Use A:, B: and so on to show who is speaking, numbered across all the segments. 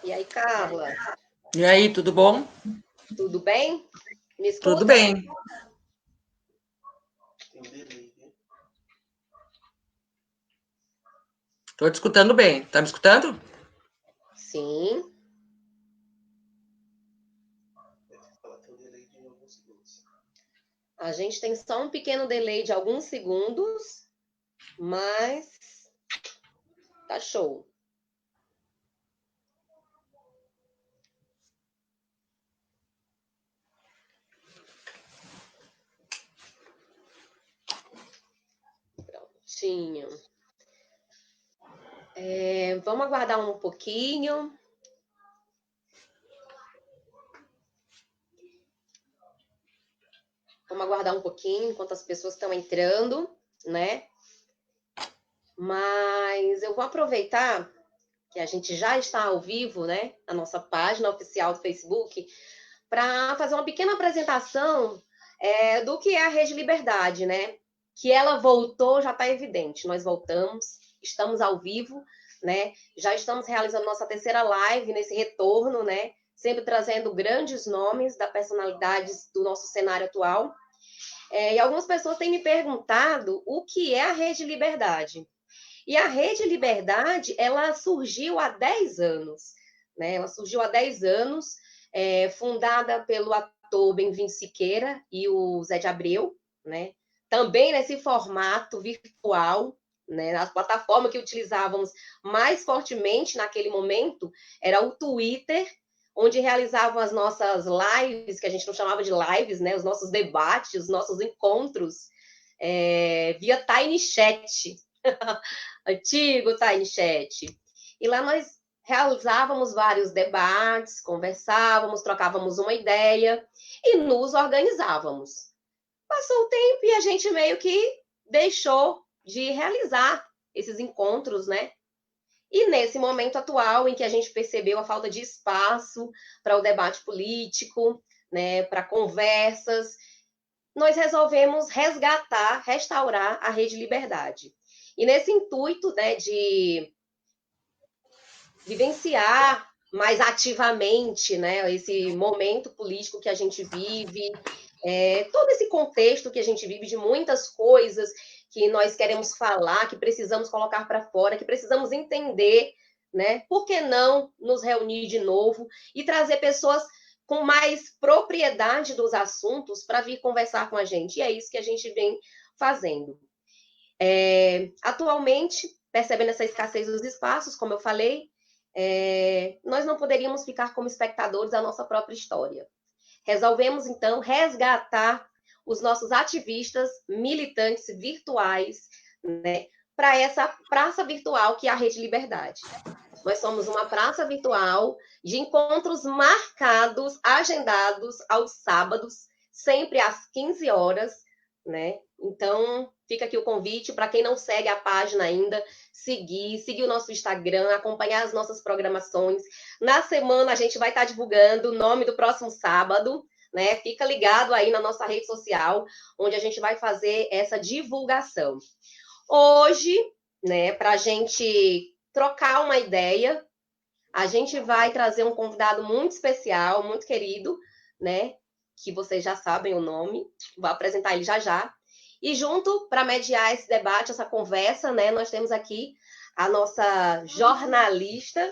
A: E aí, Carla?
B: E aí, tudo bom?
A: Tudo bem? Me escuta?
B: Tudo bem. Estou te escutando bem. Tá me escutando?
A: Sim. A gente tem só um pequeno delay de alguns segundos, mas tá show. Prontinho. Vamos aguardar um pouquinho. Vamos aguardar um pouquinho enquanto as pessoas estão entrando, né? Mas eu vou aproveitar que a gente já está ao vivo, né? Na nossa página oficial do Facebook, para fazer uma pequena apresentação do que é a Rede Liberdade, né? Que ela voltou, já está evidente. Nós voltamos, estamos ao vivo, né? Já estamos realizando nossa terceira live nesse retorno, né? Sempre trazendo grandes nomes da personalidades do nosso cenário atual. E algumas pessoas têm me perguntado o que é a Rede Liberdade. E a Rede Liberdade, ela surgiu há 10 anos, né? Ela surgiu há 10 anos, fundada pelo ator Benvin Siqueira e o Zé de Abreu, né? Também nesse formato virtual, né? A plataforma que utilizávamos mais fortemente naquele momento era o Twitter, onde realizavam as nossas lives, que a gente não chamava de lives, né? Os nossos debates, os nossos encontros, via Tiny Chat, antigo Tiny Chat. E lá nós realizávamos vários debates, conversávamos, trocávamos uma ideia e nos organizávamos. Passou o tempo e a gente meio que deixou de realizar esses encontros, né? E nesse momento atual, em que a gente percebeu a falta de espaço para o debate político, né, para conversas, nós resolvemos resgatar, restaurar a Rede Liberdade. E nesse intuito, né, de vivenciar mais ativamente, né, esse momento político que a gente vive, todo esse contexto que a gente vive de muitas coisas que nós queremos falar, que precisamos colocar para fora, que precisamos entender, né? Por que não nos reunir de novo e trazer pessoas com mais propriedade dos assuntos para vir conversar com a gente? E é isso que a gente vem fazendo. Atualmente, percebendo essa escassez dos espaços, como eu falei, nós não poderíamos ficar como espectadores da nossa própria história. Resolvemos, então, resgatar os nossos ativistas militantes virtuais, né, para essa praça virtual que é a Rede Liberdade. Nós somos uma praça virtual de encontros marcados, agendados aos sábados, sempre às 15 horas, né? Então, fica aqui o convite para quem não segue a página ainda, seguir o nosso Instagram, acompanhar as nossas programações. Na semana a gente vai estar divulgando o nome do próximo sábado, né? Fica ligado aí na nossa rede social, onde a gente vai fazer essa divulgação. Hoje, né, para a gente trocar uma ideia, a gente vai trazer um convidado muito especial, muito querido, né? Que vocês já sabem o nome, vou apresentar ele já já. E junto, para mediar esse debate, essa conversa, né, nós temos aqui a nossa jornalista,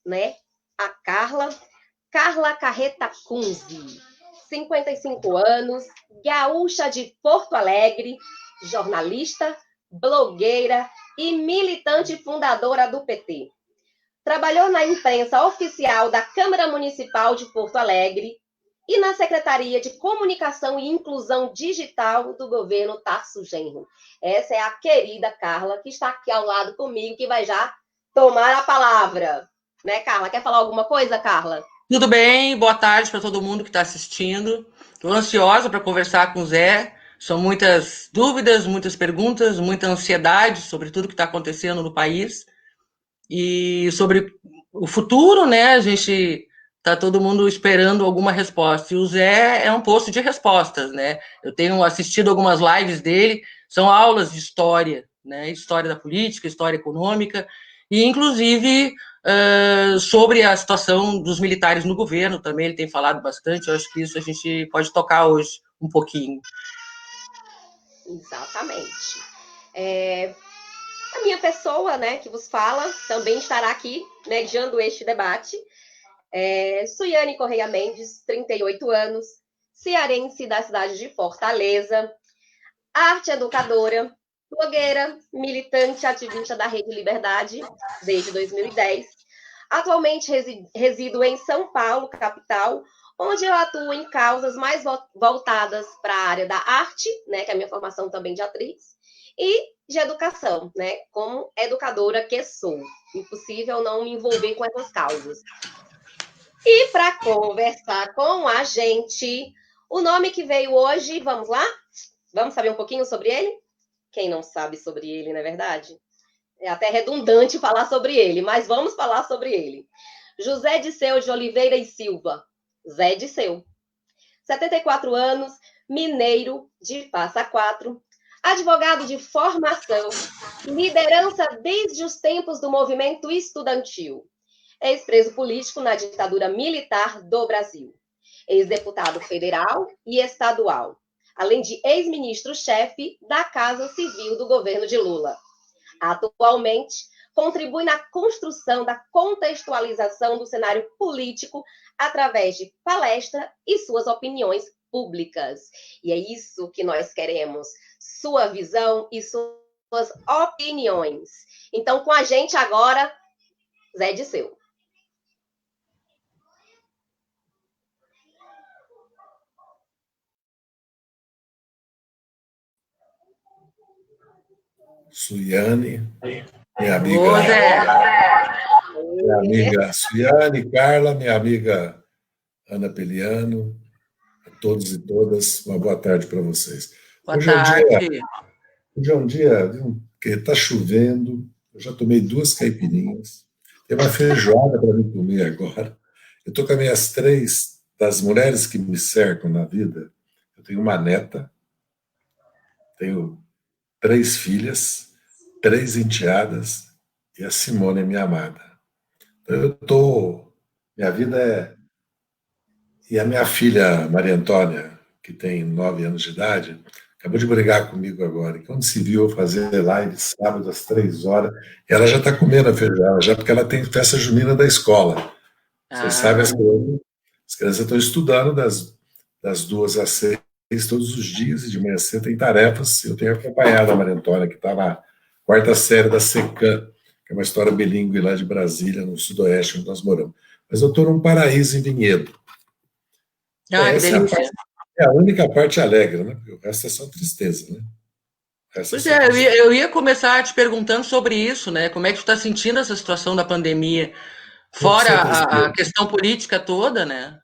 A: né, a Carla Carreta Kunze, 55 anos, gaúcha de Porto Alegre, jornalista, blogueira e militante fundadora do PT. Trabalhou na imprensa oficial da Câmara Municipal de Porto Alegre e na Secretaria de Comunicação e Inclusão Digital do governo Tarso Genro. Essa é a querida Carla, que está aqui ao lado comigo, que vai já tomar a palavra. Né, Carla? Quer falar alguma coisa, Carla?
B: Tudo bem, boa tarde para todo mundo que está assistindo. Estou ansiosa para conversar com o Zé. São muitas dúvidas, muitas perguntas, muita ansiedade sobre tudo que está acontecendo no país. E sobre o futuro, né? A gente tá todo mundo esperando alguma resposta. E o Zé é um posto de respostas, né? Eu tenho assistido algumas lives dele, são aulas de história, né? História da política, história econômica, e inclusive sobre a situação dos militares no governo também, ele tem falado bastante. Eu acho que isso a gente pode tocar hoje um pouquinho.
A: Exatamente. A minha pessoa, né, que vos fala, também estará aqui mediando este debate. Suiane Correia Mendes, 38 anos, cearense da cidade de Fortaleza, arte educadora, blogueira, militante ativista da Rede Liberdade desde 2010. Atualmente resido em São Paulo, capital, onde eu atuo em causas mais voltadas para a área da arte, né, que é a minha formação também de atriz, e de educação, né, como educadora que sou. Impossível não me envolver com essas causas. E para conversar com a gente, o nome que veio hoje, vamos lá? Vamos saber um pouquinho sobre ele? Quem não sabe sobre ele, não é verdade? É até redundante falar sobre ele, mas vamos falar sobre ele. José Disseu de Oliveira e Silva. Zé Disseu. 74 anos, mineiro de Passa Quatro, advogado de formação, liderança desde os tempos do movimento estudantil. Ex-preso político na ditadura militar do Brasil. Ex-deputado federal e estadual. Além de ex-ministro-chefe da Casa Civil do governo de Lula. Atualmente, contribui na construção da contextualização do cenário político através de palestra e suas opiniões públicas. E é isso que nós queremos, sua visão e suas opiniões. Então, com a gente agora, Zé Disseu.
C: Suiane, minha amiga Suiane, Carla, minha amiga Ana Peliano, a todos e todas, uma boa tarde para vocês.
B: Boa tarde.
C: Hoje é um dia que está chovendo, eu já tomei 2 caipirinhas, tem uma feijoada para mim comer agora. Eu estou com as minhas 3, das mulheres que me cercam na vida, eu tenho uma neta, tenho 3 filhas, 3 enteadas e a Simone é minha amada. Então minha vida é... E a minha filha, Maria Antônia, que tem 9 anos de idade, acabou de brigar comigo agora. Quando se viu fazer live sábado às 3 horas, ela já está comendo a feijoada, já porque ela tem festa junina da escola. Vocês sabem, as crianças estão estudando das 2 às 6 todos os dias, e de manhã cedo tem tarefas. Eu tenho acompanhado a Maria Antônia, que está na 4ª série da SECAM, que é uma história bilíngue lá de Brasília, no sudoeste, onde nós moramos. Mas eu estou num paraíso em Vinhedo. Essa é a única parte alegre, né? Porque o resto é só tristeza, né?
B: Pois é, eu ia começar te perguntando sobre isso, né? Como é que tu está sentindo essa situação da pandemia? Fora a questão política toda, né?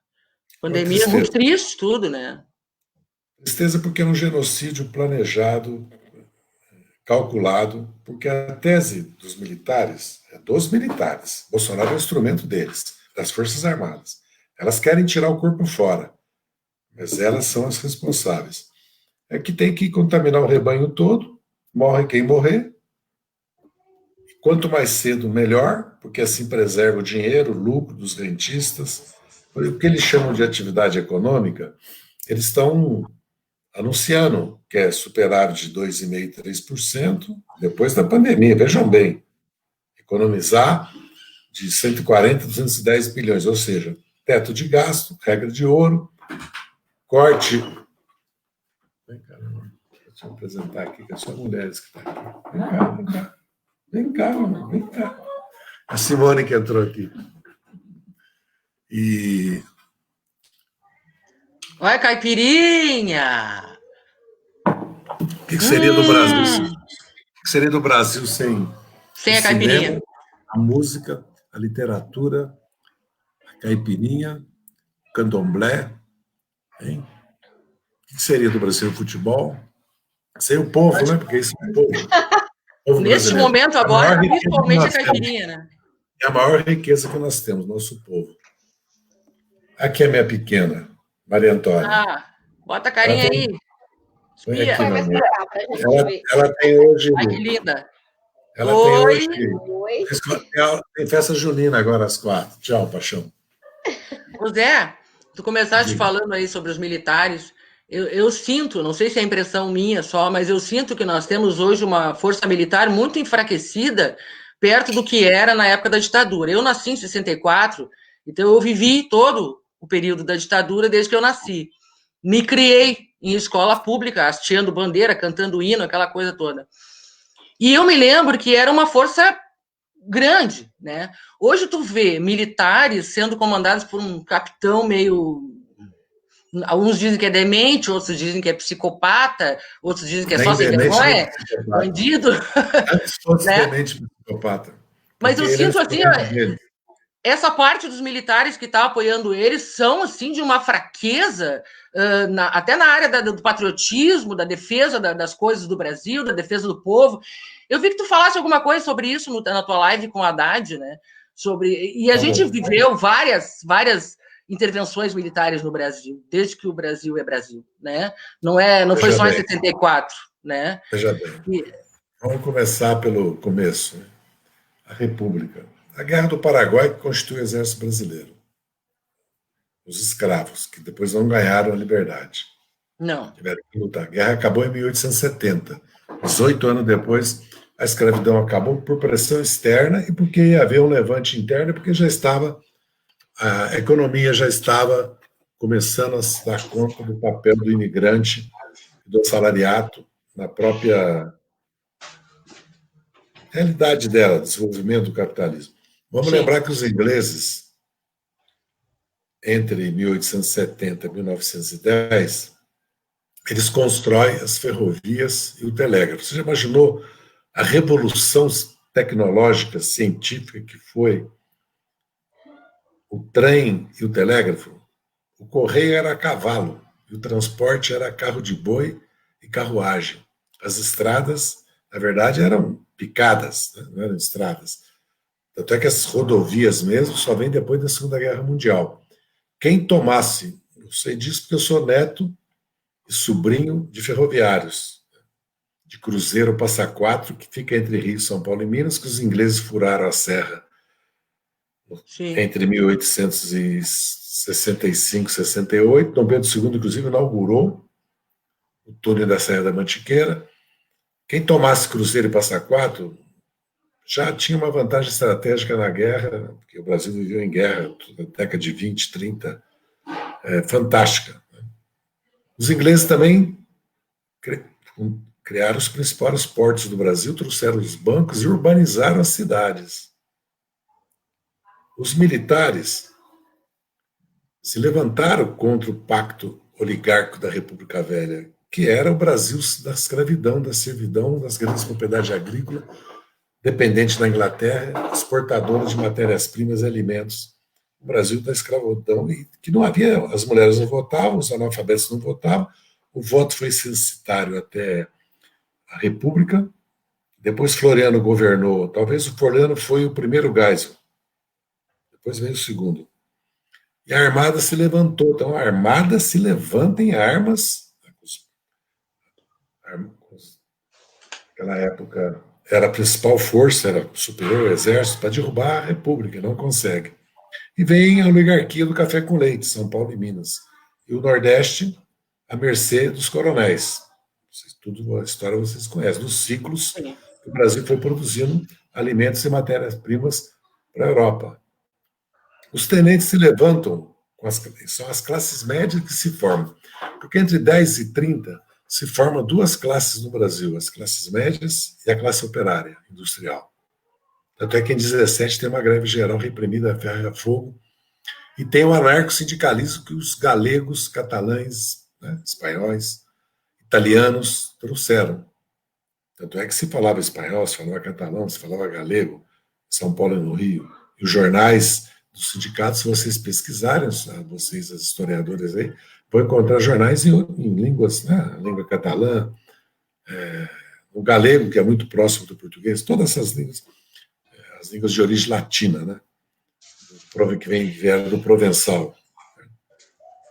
B: Pandemia é muito triste tudo, né?
C: Tristeza porque é um genocídio planejado, calculado, porque a tese dos militares é dos militares. Bolsonaro é o instrumento deles, das Forças Armadas. Elas querem tirar o corpo fora, mas elas são as responsáveis. É que tem que contaminar o rebanho todo, morre quem morrer. Quanto mais cedo, melhor, porque assim preserva o dinheiro, o lucro dos rentistas. O que eles chamam de atividade econômica, eles estão anunciando que é superávit de 2,5%, 3%, depois da pandemia. Vejam bem, economizar de 140 a 210 bilhões, ou seja, teto de gasto, regra de ouro, corte... Vem cá, deixa eu apresentar aqui, que é só mulheres que estão aqui. Vem cá, vem cá. Vem cá, mano, vem cá. A Simone que entrou aqui. E...
B: Olha, caipirinha!
C: O que seria do Brasil? O que seria do Brasil sem
B: a caipirinha?
C: Cinema, a música, a literatura, a caipirinha, o candomblé, hein? O que seria do Brasil? O futebol? Sem o povo, né? Porque isso é o povo.
B: Neste momento agora, principalmente a caipirinha, né?
C: É a maior riqueza que nós temos, nosso povo. Aqui é minha pequena, Maria Antônia.
B: Ah, bota a carinha aí.
C: Põe
B: Espia.
C: aqui,
A: Vai
C: mamãe.
A: mostrar pra gente ver.
C: Ela tem hoje.
B: Ai, que linda.
C: Ela tem
B: Oi.
C: hoje.
A: Oi.
C: Tem festa junina agora às 4. Tchau, paixão.
B: José, tu começaste
C: Diga.
B: falando aí sobre os militares. Eu sinto, não sei se é impressão minha só, mas eu sinto que nós temos hoje uma força militar muito enfraquecida perto do que era na época da ditadura. Eu nasci em 64, então eu vivi todo o período da ditadura desde que eu nasci. Me criei em escola pública, hasteando bandeira, cantando hino, aquela coisa toda. E eu me lembro que era uma força grande, né? Hoje tu vê militares sendo comandados por um capitão meio... Alguns dizem que é demente, outros dizem que é psicopata, outros dizem que é só sem vergonha, bandido.
C: Antes fosse
B: né?
C: demente psicopata.
B: Mas eu sinto assim, essa parte dos militares que está apoiando eles são assim de uma fraqueza, até na área do patriotismo, da defesa das coisas do Brasil, da defesa do povo. Eu vi que tu falasse alguma coisa sobre isso na tua live com o Haddad, né? E a gente viveu várias intervenções militares no Brasil, desde que o Brasil é Brasil, né? Não foi só em 74, né?
C: Veja bem. Vamos começar pelo começo, né? A República. A Guerra do Paraguai que constitui o Exército Brasileiro. Os escravos, que depois não ganharam a liberdade.
B: Não.
C: Tiveram que lutar. A guerra acabou em 1870. 18 anos depois, a escravidão acabou por pressão externa e porque ia haver um levante interno, porque a economia já estava começando a se dar conta do papel do imigrante e do assalariado na própria realidade dela, desenvolvimento do capitalismo. Vamos lembrar que os ingleses, entre 1870 e 1910, eles constroem as ferrovias e o telégrafo. Você já imaginou a revolução tecnológica, científica que foi o trem e o telégrafo? O correio era a cavalo, e o transporte era carro de boi e carruagem. As estradas, na verdade, eram picadas, né? Não eram estradas. Tanto é que as rodovias mesmo só vêm depois da Segunda Guerra Mundial. Quem tomasse, eu sei disso porque eu sou neto e sobrinho de ferroviários, de Cruzeiro Passa Quatro, que fica entre Rio, São Paulo e Minas, que os ingleses furaram a serra entre 1865 e 68. Dom Pedro II, inclusive, inaugurou o túnel da Serra da Mantiqueira. Quem tomasse Cruzeiro e Passa Quatro já tinha uma vantagem estratégica na guerra, porque o Brasil viveu em guerra na década de 20, 30, fantástica. Os ingleses também criaram os principais portos do Brasil, trouxeram os bancos e urbanizaram as cidades. Os militares se levantaram contra o pacto oligárquico da República Velha, que era o Brasil da escravidão, da servidão, das grandes propriedades agrícolas, dependente da Inglaterra, exportadora de matérias-primas e alimentos. O Brasil da escravidão, e que não havia, as mulheres não votavam, os analfabetos não votavam, o voto foi censitário até a República. Depois Floriano governou, talvez o Floriano foi o primeiro Geisel, depois veio o segundo. E a Armada se levantou. Então, a Armada se levanta em armas. Naquela época, era a principal força, era superior ao exército, para derrubar a República, não consegue. E vem a oligarquia do café com leite, São Paulo e Minas. E o Nordeste, à mercê dos coronéis. Tudo a história vocês conhecem, dos ciclos que o Brasil foi produzindo alimentos e matérias-primas para a Europa. Os tenentes se levantam, são as classes médias que se formam, porque entre 10 e 30 se formam duas classes no Brasil, as classes médias e a classe operária, industrial. Tanto é que em 17 tem uma greve geral reprimida a ferro e a fogo, e tem o anarco-sindicalismo que os galegos, catalães, né, espanhóis, italianos trouxeram. Tanto é que se falava espanhol, se falava catalão, se falava galego, em São Paulo e no Rio. E os jornais dos sindicatos, se vocês pesquisarem, vocês, as historiadoras aí, vão encontrar jornais em línguas, né, língua catalã, o galego, que é muito próximo do português, todas essas línguas, as línguas de origem latina, né, que vieram do provençal.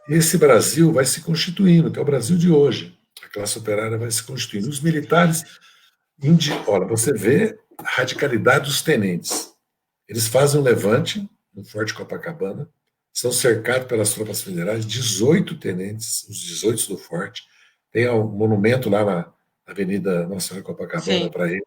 C: esse Brasil vai se constituindo, que é o Brasil de hoje. A classe operária vai se constituindo. Os militares, olha, você vê a radicalidade dos tenentes. Eles fazem um levante no Forte Copacabana, são cercados pelas tropas federais, 18 tenentes, os 18 do Forte. Tem um monumento lá na Avenida Nossa Senhora Copacabana para eles.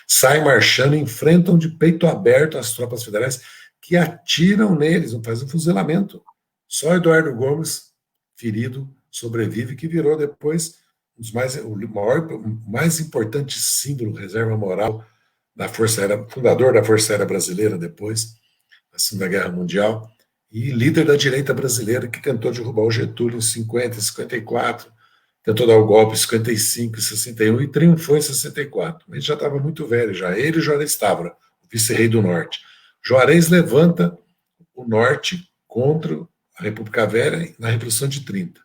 C: Saem marchando, enfrentam de peito aberto as tropas federais que atiram neles, fazem um fuzilamento. Só Eduardo Gomes, ferido, sobrevive, que virou depois o mais importante símbolo, reserva moral da Força Aérea, fundador da Força Aérea Brasileira depois, na Segunda Guerra Mundial, e líder da direita brasileira que tentou derrubar o Getúlio em 50, 54, tentou dar o golpe em 55 e 61 e triunfou em 64. Ele já estava muito velho, já. Ele e Juarez Távora, o vice-rei do Norte. Juarez levanta o Norte contra a República Velha na Revolução de 30.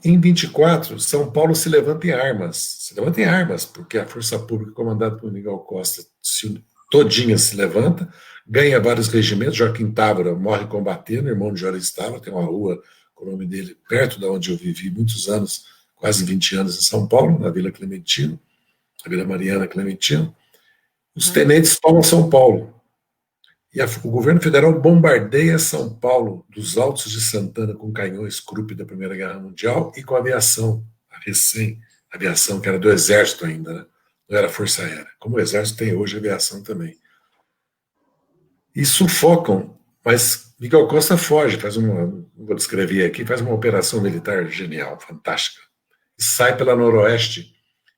C: Em 24, São Paulo se levanta em armas. Se levanta em armas, porque a Força Pública, comandada por Miguel Costa, todinha se levanta, ganha vários regimentos. Joaquim Távora morre combatendo, irmão de Juarez Távora, tem uma rua com o nome dele perto de onde eu vivi muitos anos, quase 20 anos em São Paulo, na Vila Clementino, na Vila Mariana Clementino. Os tenentes tomam São Paulo. E o governo federal bombardeia São Paulo dos Altos de Santana com canhões Krupp da Primeira Guerra Mundial e com a aviação, a recém-aviação, que era do Exército ainda, né? Não era Força Aérea. Como o Exército tem hoje aviação também. E sufocam, mas Miguel Costa foge, vou descrever aqui, faz uma operação militar genial, fantástica. E sai pela noroeste,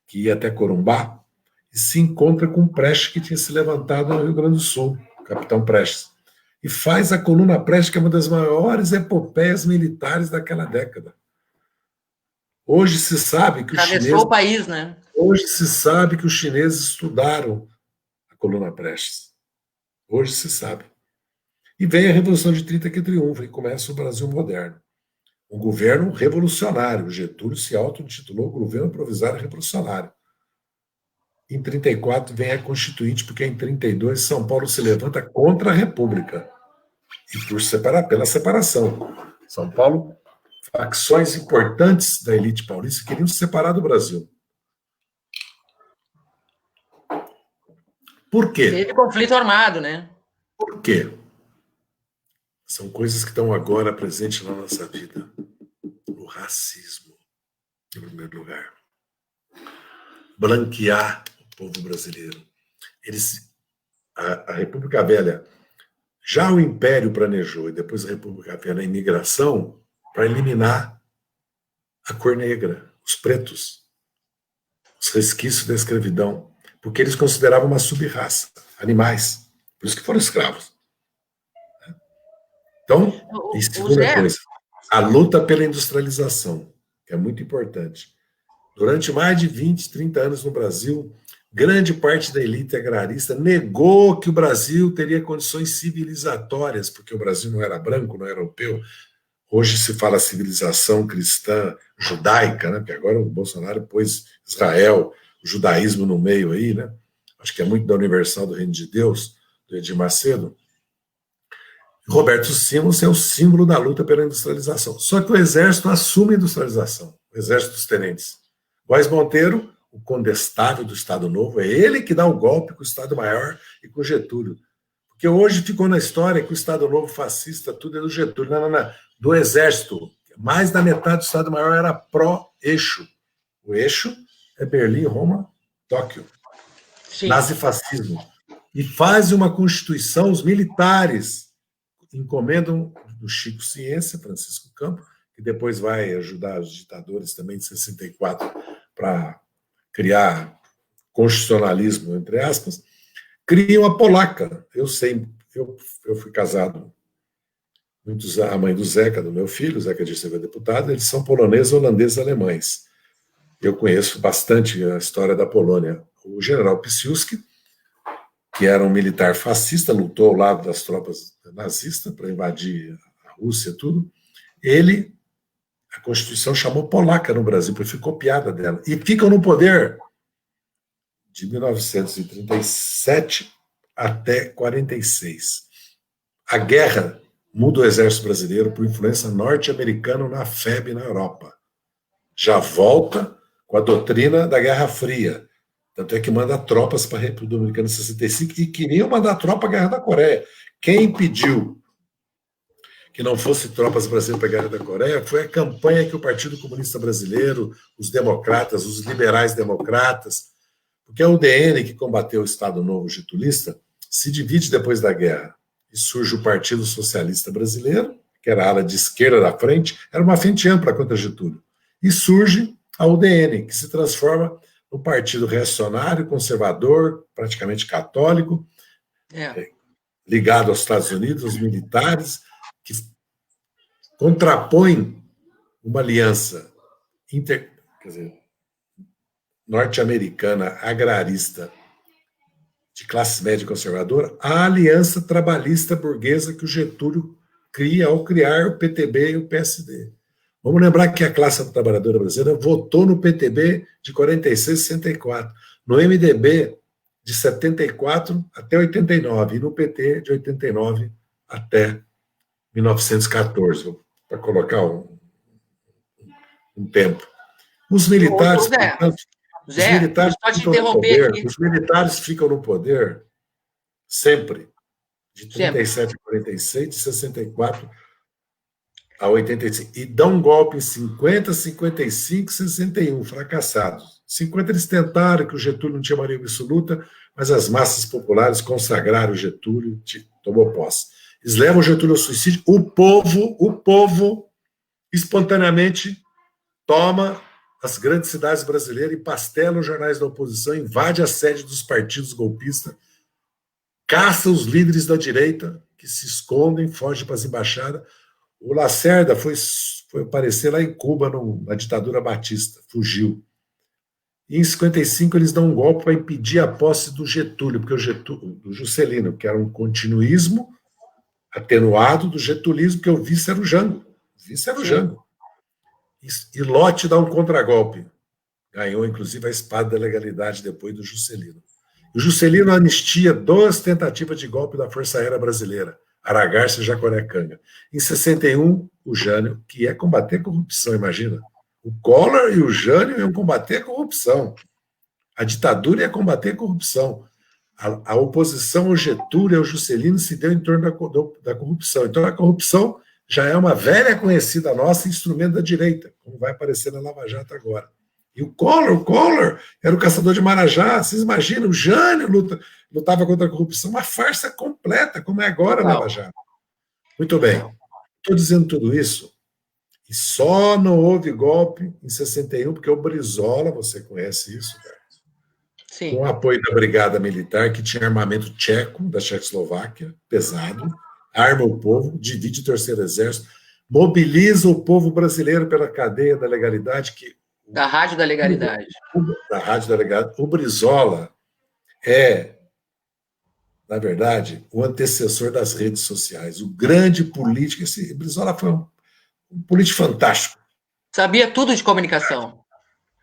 C: que ia até Corumbá, e se encontra com o Prestes, que tinha se levantado no Rio Grande do Sul, o capitão Prestes. E faz a coluna Prestes, que é uma das maiores epopeias militares daquela década. Hoje se sabe que os chineses...
B: o país, né?
C: Hoje se sabe que os chineses estudaram a coluna Prestes. Hoje se sabe. E vem a Revolução de 30 que triunfa e começa o Brasil moderno. Um governo revolucionário. O Getúlio se auto-intitulou Governo Provisório Revolucionário. Em 34 vem a Constituinte, porque em 32 São Paulo se levanta contra a República. E pela separação. São Paulo, facções importantes da elite paulista queriam se separar do Brasil. Por quê?
B: Teve conflito armado, né?
C: Por quê? São coisas que estão agora presentes na nossa vida. O racismo, em primeiro lugar. Branquear o povo brasileiro. A República Velha, já o Império planejou, e depois a República Velha, a imigração, para eliminar a cor negra, os pretos, os resquícios da escravidão, porque eles consideravam uma sub-raça, animais, por isso que foram escravos. Então, e segunda coisa, a luta pela industrialização, que é muito importante. Durante mais de 20, 30 anos no Brasil, grande parte da elite agrarista negou que o Brasil teria condições civilizatórias, porque o Brasil não era branco, não era europeu. Hoje se fala civilização cristã, judaica, né? Porque agora o Bolsonaro pôs Israel, o judaísmo no meio aí, né? Acho que é muito da Universal do Reino de Deus, do Edir Macedo. Roberto Simons é o símbolo da luta pela industrialização. Só que o Exército assume a industrialização, o Exército dos Tenentes. Góes Monteiro, o condestável do Estado Novo, é ele que dá o golpe com o Estado Maior e com o Getúlio. Porque hoje ficou na história que o Estado Novo fascista, tudo é do Getúlio. Não. Do Exército, mais da metade do Estado Maior era pró-eixo. O eixo é Berlim, Roma, Tóquio. Sim. Nazifascismo. E faz uma constituição, os militares encomendam do Chico Ciência, Francisco Campo, que depois vai ajudar os ditadores também de 64 para criar constitucionalismo, entre aspas, criam a polaca. Eu fui casado, a mãe do Zeca, do meu filho, o Zeca disse que é deputado, eles são poloneses, holandeses, alemães. Eu conheço bastante a história da Polônia. O general Piłsudski, que era um militar fascista, lutou ao lado das tropas nazistas para invadir a Rússia, tudo. A Constituição chamou polaca no Brasil, porque foi copiada dela. E ficam no poder de 1937 até 46. A guerra muda o exército brasileiro por influência norte-americana na FEB na Europa. Já volta com a doutrina da Guerra Fria. Tanto é que manda tropas para a República Dominicana em 65 e queriam mandar tropa para a Guerra da Coreia. Quem impediu que não fosse tropas brasileiras para a Guerra da Coreia foi a campanha que o Partido Comunista Brasileiro, os democratas, os liberais democratas, porque a UDN, que combateu o Estado Novo getulista, se divide depois da guerra. E surge o Partido Socialista Brasileiro, que era a ala de esquerda da frente, era uma frente ampla contra Getúlio. E surge a UDN, que se transforma no partido reacionário, conservador, praticamente católico, ligado aos Estados Unidos, aos militares, que contrapõe uma aliança norte-americana agrarista de classe média conservadora à aliança trabalhista burguesa que o Getúlio cria ao criar o PTB e o PSD. Vamos lembrar que a classe trabalhadora brasileira votou no PTB de 46 a 64, no MDB de 74 até 89 e no PT de 89 até 1914, para colocar um tempo. Os militares, portanto, os militares ficam no poder sempre, de 37 a 46, de 64 a 85, e dão um golpe em 50, 55, 61, fracassados. 50 eles tentaram, que o Getúlio não tinha maioria absoluta, mas as massas populares consagraram o Getúlio, tomou posse. Eles levam o Getúlio ao suicídio, o povo, espontaneamente toma as grandes cidades brasileiras e pastela os jornais da oposição, invade a sede dos partidos golpistas, caça os líderes da direita, que se escondem, fogem para as embaixadas. O Lacerda foi aparecer lá em Cuba, na ditadura batista, fugiu. E em 55 eles dão um golpe para impedir a posse do Getúlio, do Juscelino, que era um continuismo atenuado do getulismo, porque o vice era o Jango. E Lott dá um contragolpe. Ganhou, inclusive, a espada da legalidade depois do Juscelino. O Juscelino anistia 2 tentativas de golpe da Força Aérea Brasileira, Aragarça e Jacorecanga. Em 61, o Jânio, que ia combater a corrupção, imagina. O Collor e o Jânio iam combater a corrupção. A ditadura ia combater a corrupção. A oposição ao Getúlio e ao Juscelino se deu em torno da corrupção. Então, a corrupção já é uma velha conhecida nossa, instrumento da direita, como vai aparecer na Lava Jato agora. E o Collor era o caçador de Marajá. Vocês imaginam, o Jânio lutava contra a corrupção, uma farsa completa, como é agora a Lava Jato. Muito bem. Estou dizendo tudo isso, e só não houve golpe em 61, porque o Brizola, você conhece isso, cara? Sim. Com o apoio da Brigada Militar, que tinha armamento tcheco, da Tchecoslováquia, pesado, arma o povo, divide o terceiro exército, mobiliza o povo brasileiro pela cadeia da legalidade,
B: da Rádio da Legalidade.
C: Da Rádio da Legalidade. O Brizola é, na verdade, o antecessor das redes sociais, o grande político. Esse Brizola foi um político fantástico.
B: Sabia tudo de comunicação.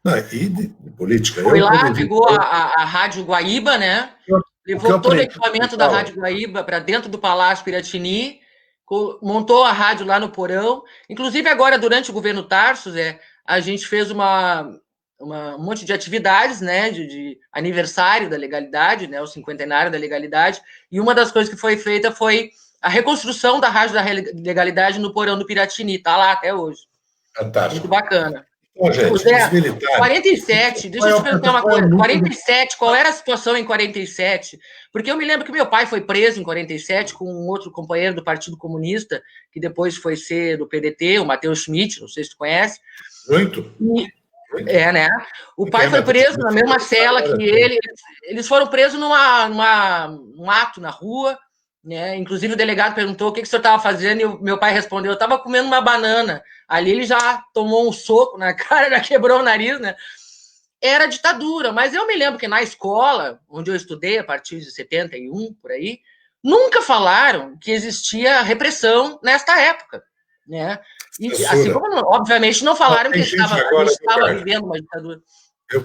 C: Não, e de política.
B: Foi lá, pegou a Rádio Guaíba, né? Levou todo o equipamento da Rádio Guaíba para dentro do Palácio Piratini, montou a rádio lá no porão. Inclusive, agora, durante o governo Tarsos, a gente fez um monte de atividades, né, de aniversário da legalidade, né, o cinquentenário da legalidade, e uma das coisas que foi feita foi a reconstrução da Rádio da Legalidade no porão do Piratini, tá lá até hoje.
C: Fantástico.
B: Muito bacana.
C: Bom, gente,
B: Zé, 47, deixa eu te perguntar uma coisa, 47, qual era a situação em 47? Porque eu me lembro que meu pai foi preso em 47 com um outro companheiro do Partido Comunista, que depois foi ser do PDT, o Matheus Schmidt, não sei se tu conhece.
C: Muito.
B: Né? O pai foi preso na mesma cela que ele. Eles foram presos num ato na rua, né? Inclusive o delegado perguntou o que o senhor estava fazendo e o meu pai respondeu: eu estava comendo uma banana. Ali ele já tomou um soco na cara, já quebrou o nariz, né? Era ditadura, mas eu me lembro que na escola, onde eu estudei a partir de 71, por aí, nunca falaram que existia repressão nesta época, né? E, assim como, obviamente, não falaram que a gente estava vivendo uma ditadura.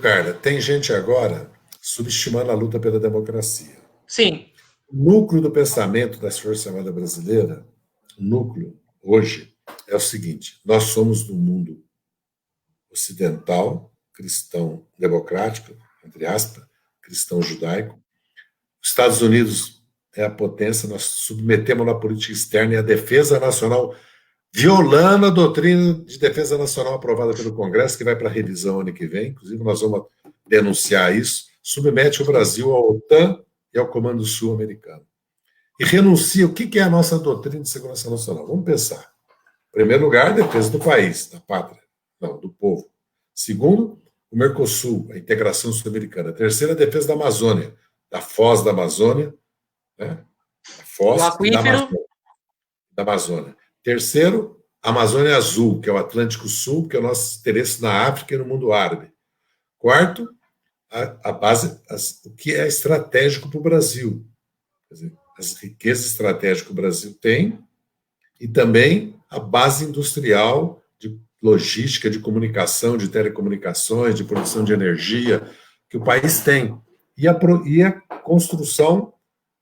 C: Carla, tem gente agora subestimando a luta pela democracia.
B: Sim.
C: O núcleo do pensamento das Forças Armadas Brasileiras núcleo hoje é o seguinte: nós somos do mundo ocidental, cristão democrático, entre aspas, cristão judaico. Os Estados Unidos é a potência, nós submetemos na política externa e a defesa nacional, violando a doutrina de defesa nacional aprovada pelo Congresso, que vai para revisão ano que vem, inclusive nós vamos denunciar isso, submete o Brasil à OTAN e ao Comando Sul-Americano. E renuncia, o que é a nossa doutrina de segurança nacional? Vamos pensar. Em primeiro lugar, a defesa do país, da pátria, não, do povo. Segundo, o Mercosul, a integração sul-americana. Terceiro, a defesa da Amazônia, da foz da Amazônia, né? A foz da Amazônia. Terceiro, a Amazônia Azul, que é o Atlântico Sul, que é o nosso interesse na África e no mundo árabe. Quarto, a base, o que é estratégico para o Brasil. Quer dizer, as riquezas estratégicas que o Brasil tem e também a base industrial de logística, de comunicação, de telecomunicações, de produção de energia que o país tem. E a construção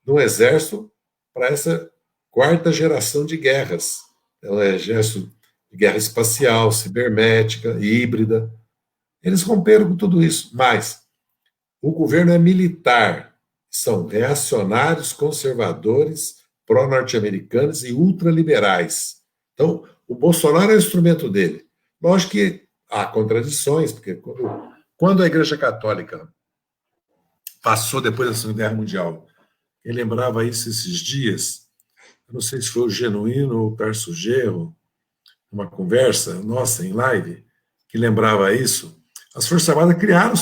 C: de um exército para essa quarta geração de guerras. É um exército de guerra espacial, cibernética, híbrida. Eles romperam com tudo isso, mas o governo é militar, são reacionários, conservadores, pró-norte-americanos e ultraliberais. Então, o Bolsonaro é o instrumento dele. Lógico que há contradições, porque quando a Igreja Católica passou depois da Segunda Guerra Mundial, ele lembrava isso esses dias, eu não sei se foi o Genuíno ou o Tarso Genro, uma conversa nossa em live, que lembrava isso. As Forças Armadas criaram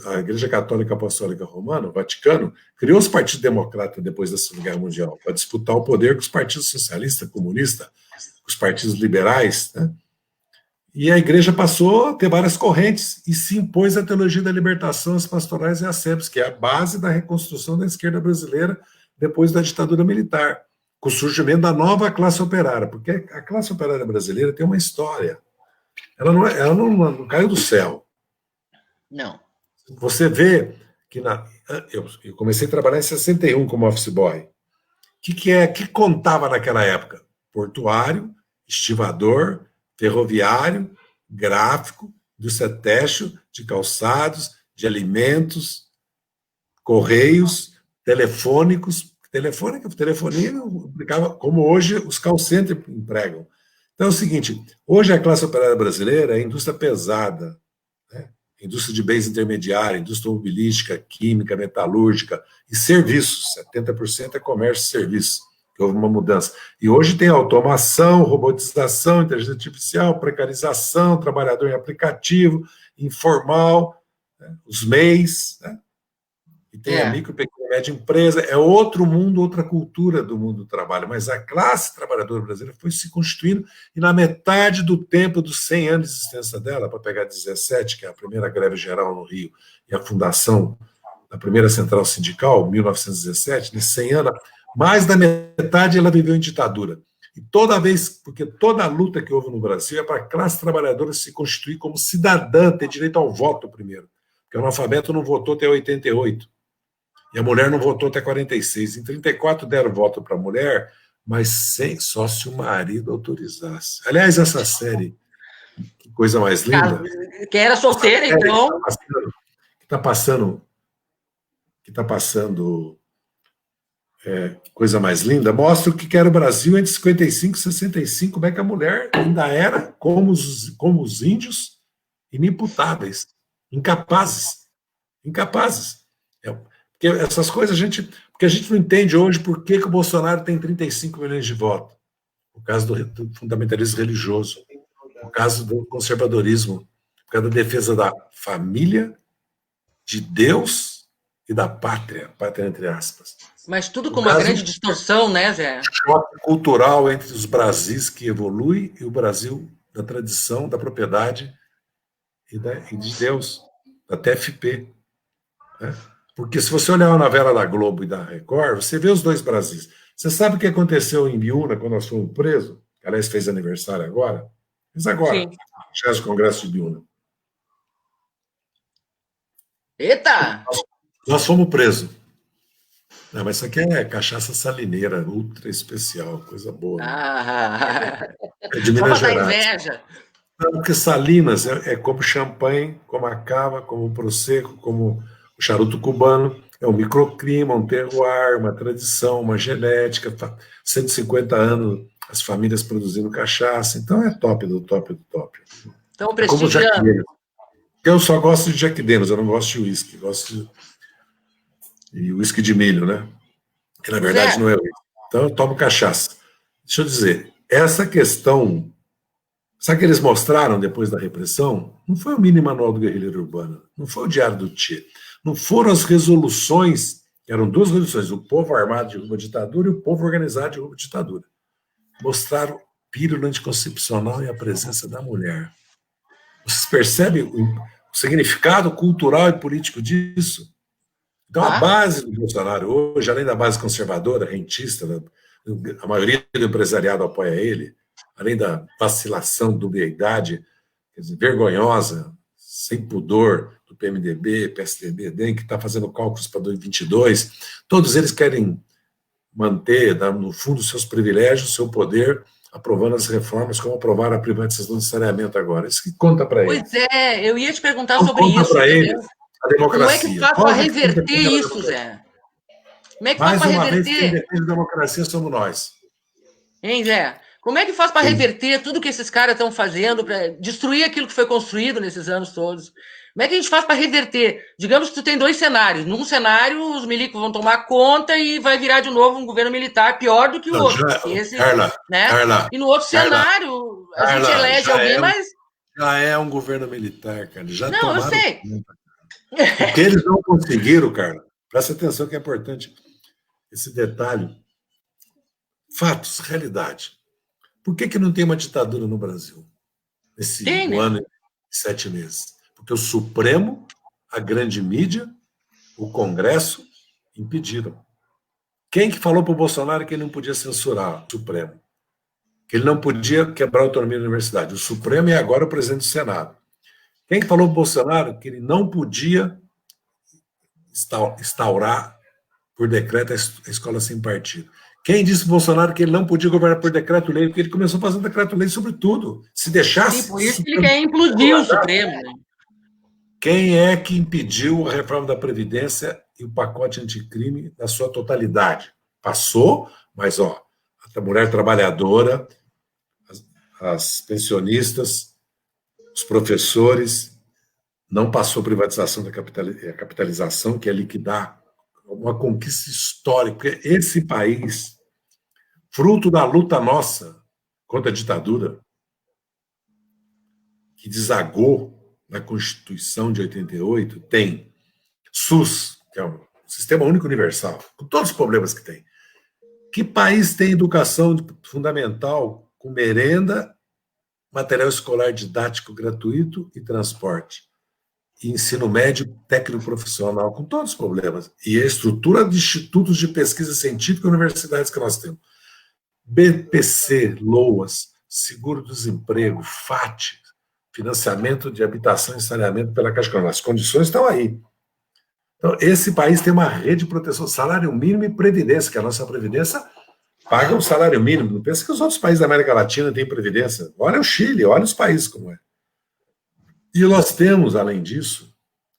C: a Igreja Católica Apostólica Romana, o Vaticano, criou os partidos democratas depois da Segunda Guerra Mundial, para disputar o poder com os partidos socialistas, comunistas, os partidos liberais, né? E a igreja passou a ter várias correntes e se impôs a teologia da libertação, as pastorais e as SEPs, que é a base da reconstrução da esquerda brasileira depois da ditadura militar, com o surgimento da nova classe operária, porque a classe operária brasileira tem uma história. Ela não caiu do céu.
B: Não.
C: Você vê que eu comecei a trabalhar em 61 como office boy. O que contava naquela época? Portuário, estivador, ferroviário, gráfico, indústria têxtil, de calçados, de alimentos, correios, telefônicos. Telefonia implicava, como hoje os call centers empregam. Então é o seguinte, hoje a classe operária brasileira é indústria pesada, né? Indústria de bens intermediários, indústria automobilística, química, metalúrgica e serviços. 70% é comércio e serviços, que houve uma mudança. E hoje tem automação, robotização, inteligência artificial, precarização, trabalhador em aplicativo, informal, né? Os MEIs, né? E tem a micro, pequena e média empresa, é outro mundo, outra cultura do mundo do trabalho, mas a classe trabalhadora brasileira foi se constituindo e na metade do tempo dos 100 anos de existência dela, para pegar 17, que é a primeira greve geral no Rio, e a fundação da primeira central sindical, 1917, nesses 100 anos, mais da metade ela viveu em ditadura. E toda vez, porque toda a luta que houve no Brasil é para a classe trabalhadora se constituir como cidadã, ter direito ao voto primeiro, porque o analfabeto não votou até 88. E a mulher não votou até 46. Em 34 deram voto para a mulher, mas só se o marido autorizasse. Aliás, essa série, que coisa mais linda.
B: Que era solteira, então.
C: Que está passando que coisa mais linda, mostra o que era o Brasil entre 55 e 65, como é que a mulher ainda era, como os índios, inimputáveis, incapazes. Porque essas coisas porque a gente não entende hoje por que o Bolsonaro tem 35 milhões de votos. Por causa do fundamentalismo religioso, por causa do conservadorismo, por causa da defesa da família, de Deus e da pátria entre aspas.
B: Mas tudo com uma grande distorção, né, Zé?
C: Choque cultural entre os Brasis que evolui e o Brasil da tradição, da propriedade e de Deus, da TFP, né? Porque se você olhar a novela da Globo e da Record, você vê os dois Brasis. Você sabe o que aconteceu em Biúna, quando nós fomos presos? Que, aliás, fez aniversário agora. Fez agora, no Congresso de Biúna.
B: Eita!
C: Nós fomos presos. Não, mas isso aqui é cachaça salineira, ultra especial, coisa boa.
B: Ah,
C: É de
B: só
C: Minas
B: para dar
C: Gerais.
B: inveja.
C: Não, porque Salinas é como champanhe, como a cava, como o prosecco, como o charuto cubano. É um microclima, um terroir, uma tradição, uma genética. 150 anos as famílias produzindo cachaça. Então é top do top do top.
B: Estão
C: É como o Jack
B: prestigiando.
C: Daniels. Eu só gosto de Jack Daniels, eu não gosto de uísque. Gosto de uísque de milho, né? Que na
B: Zé,
C: verdade não é uísque. Então eu tomo cachaça. Deixa eu dizer, essa questão. Sabe o que eles mostraram depois da repressão? Não foi o mini manual do guerrilheiro urbano, não foi o diário do Che, não foram as resoluções, eram duas resoluções, o povo armado derruba a ditadura e o povo organizado derruba a ditadura. Mostraram pílula anticoncepcional e a presença da mulher. Vocês percebem o significado cultural e político disso? Então, a base do Bolsonaro hoje, além da base conservadora, rentista, a maioria do empresariado apoia ele, além da vacilação, dubiedade, quer dizer, vergonhosa, sem pudor do PMDB, PSDB, DEM, que está fazendo cálculos para 2022, todos eles querem manter, no fundo, seus privilégios, seu poder, aprovando as reformas, como aprovaram a privatização do saneamento agora. Isso que conta para
B: pois
C: eles.
B: é, eu ia te perguntar
C: Não
B: sobre
C: conta
B: isso,
C: para
B: entendeu?
C: eles a
B: Como é que
C: democracia.
B: faz para
C: Nós é que quem
B: reverter
C: defende a
B: isso,
C: democracia.
B: Zé? Como é que faz
C: Mais
B: para
C: uma vez, quem
B: reverter?
C: defende a democracia somos nós.
B: Hein, Zé? Como é que faz para reverter tudo que esses caras estão fazendo, para destruir aquilo que foi construído nesses anos todos? Como é que a gente faz para reverter? Digamos que tu tem dois cenários. Num cenário, os milicos vão tomar conta e vai virar de novo um governo militar pior do que o
C: Não,
B: outro.
C: já,
B: Porque esse,
C: Carla,
B: né?
C: Carla,
B: E no outro
C: Carla,
B: cenário, a gente
C: Carla,
B: elege alguém, mas.
C: já é um governo militar, cara. Já
B: Não, eu
C: tomaram
B: sei.
C: conta. O que eles não conseguiram, Carla, presta atenção que é importante esse detalhe. Fatos, realidade. Por que não tem uma ditadura no Brasil nesse
B: Tem,
C: um
B: né?
C: ano e 7 meses? Porque o Supremo, a grande mídia, o Congresso impediram. Quem que falou para o Bolsonaro que ele não podia censurar o Supremo? Que ele não podia quebrar a autonomia da universidade? O Supremo e agora o presidente do Senado. Quem que falou para o Bolsonaro que ele não podia instaurar por decreto a escola sem partido? Quem disse para o Bolsonaro que ele não podia governar por decreto-lei? Porque ele começou fazendo decreto-lei sobre tudo. Se
B: Sim,
C: deixasse.
B: por isso que ele quer implodir o Supremo, né?
C: Quem é que impediu a reforma da Previdência e o pacote anticrime na sua totalidade? Passou, mas a mulher trabalhadora, as pensionistas, os professores, não passou privatização da capitalização, que é liquidar uma conquista histórica. Porque esse país, fruto da luta nossa contra a ditadura, que desagou na Constituição de 88, tem SUS, que é um Sistema Único Universal, com todos os problemas que tem. Que país tem educação fundamental com merenda, material escolar didático gratuito e transporte? E ensino médio técnico profissional, com todos os problemas. E a estrutura de institutos de pesquisa científica e universidades que nós temos. BPC, LOAS, seguro-desemprego, FAT, financiamento de habitação e saneamento pela Caixa Econômica. As condições estão aí. Então, esse país tem uma rede de proteção, salário mínimo e previdência, que a nossa previdência paga um salário mínimo. Não pensa que os outros países da América Latina têm previdência. Olha o Chile, olha os países como é. E nós temos, além disso,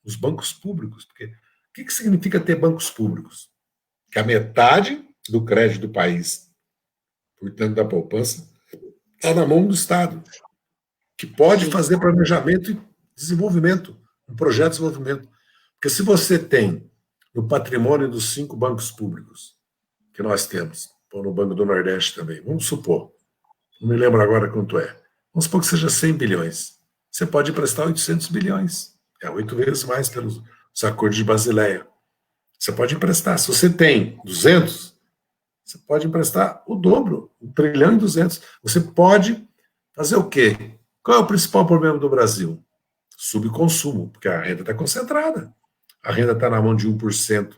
C: os bancos públicos. Porque o que significa ter bancos públicos? Que a metade do crédito do país, portanto, da poupança, está na mão do Estado, que pode fazer planejamento e desenvolvimento, um projeto de desenvolvimento. Porque se você tem no patrimônio dos 5 bancos públicos que nós temos, ou no Banco do Nordeste também, vamos supor, não me lembro agora quanto é, vamos supor que seja 100 bilhões. Você pode emprestar 800 bilhões. É 8 vezes mais pelos acordos de Basileia. Você pode emprestar. Se você tem 200, você pode emprestar o dobro, 1 trilhão e 200. Você pode fazer o quê? Qual é o principal problema do Brasil? Subconsumo, porque a renda está concentrada. A renda está na mão de 1%,